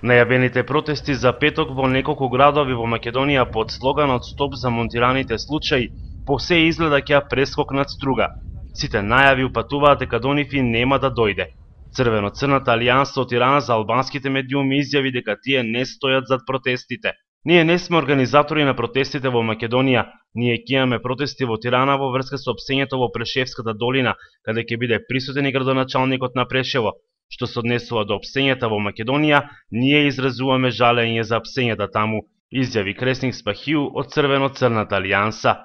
Најавените протести за петок во неколку градови во Македонија под слоганот "Стоп за монтираните случаи" по се изгледа ќе прескокнат струга. Сите најави упатуваат дека до нив и нема да дојде. Црвено-црната алијанса од Тирана за албанските медиуми изјави дека тие не стојат зад протестите. Ние не сме организатори на протестите во Македонија, ние ќе имаме протести во Тирана во врска со опсењето во Прешевската долина, каде ќе биде присутен и градоначалникот на Прешево. Што се однесува до опсењата во Македонија, ние изразуваме жалење за опсењата таму, изјави кресник Спахиу од Црвено-црната алијанса.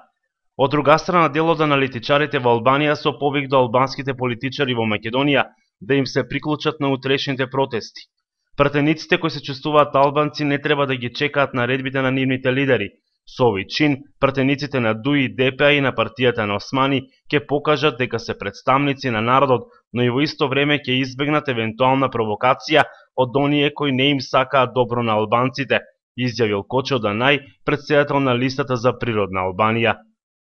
Од друга страна, дел од аналитичарите во Албанија со повик до албанските политичари во Македонија да им се приклучат на утрешните протести. Пратениците кои се чувствуваат албанци не треба да ги чекаат наредбите на нивните лидери. Со овој чин, пратениците на ДУИ, ДПА и на партијата на Османи ќе покажат дека се представници на народот, но и во исто време ќе избегнат евентуална провокација од оние кои не им сакаат добро на албанците, изјавил Кочо Данај, претседател на листата за природна Албанија.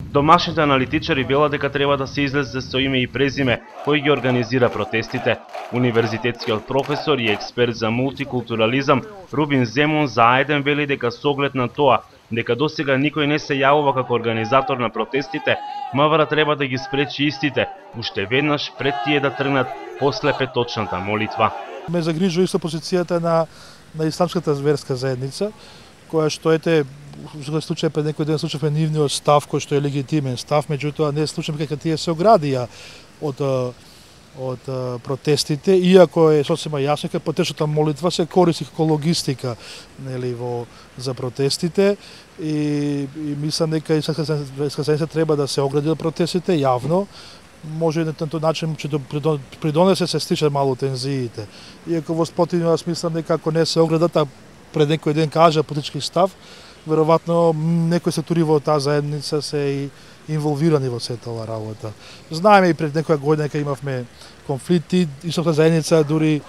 Домашните аналитичари велат дека треба да се излезе со име и презиме кој ги организира протестите. Универзитетскиот професор и експерт за мултикултурализам Рубин Земун заеден вели дека со оглед на тоа дека досега никој не се јавува како организатор на протестите, МВР треба да ги спречи истите, уште веднаш пред тие да тргнат после петочната молитва. Ме загрижува исто позицијата на исламската верска заедница, која што во случај пред некој ден слушавме нивниот став кој што е легитимен став, меѓутоа не слушаме дека тие се оградија од протестите, иако е сосема јасно дека потечната молитва се користи како логистика, нели, за протестите и мислам дека исламска заедница треба да се огради од протестите јавно. Може на тој начин ќе придонесе се стичат мало тензиите. Иако во спротивно јас мислам дека ако не се оградат, а пред некој ден кажа политички став, веројатно некои сектори во таа заедница се и инволвирани во сета оваа работа. Знаеме и пред некоја година дека имавме конфликти, исламска заедница дури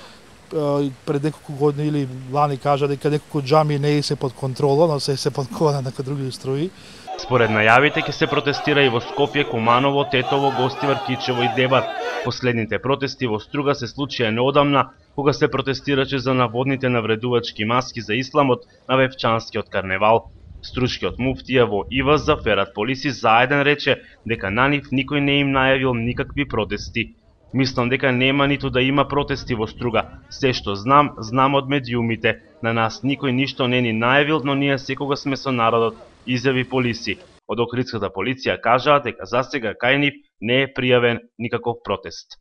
пред неколку години или лани кажа дека неколку џами не се под контрола, но се под кола на некои други струи. Според најавите ќе се протестира и во Скопје, Куманово, Тетово, Гостивар, Кичево и Дебар. Последните протести во Струга се случија неодамна, кога се протестираше за наводните навредувачки маски за исламот на Вевчанскиот карневал. Струшкиот муфтија во ИВАЗ Ферат Полиси заеден рече дека на нив никој не им најавил никакви протести. Мислам дека нема ниту да има протести во Струга. Се што знам од медиумите. На нас никој ништо не ни најавил, но ние секогаш сме со народот, изјави Полиси. Од Охридската полиција кажаа дека засега кај нив не е пријавен никаков протест.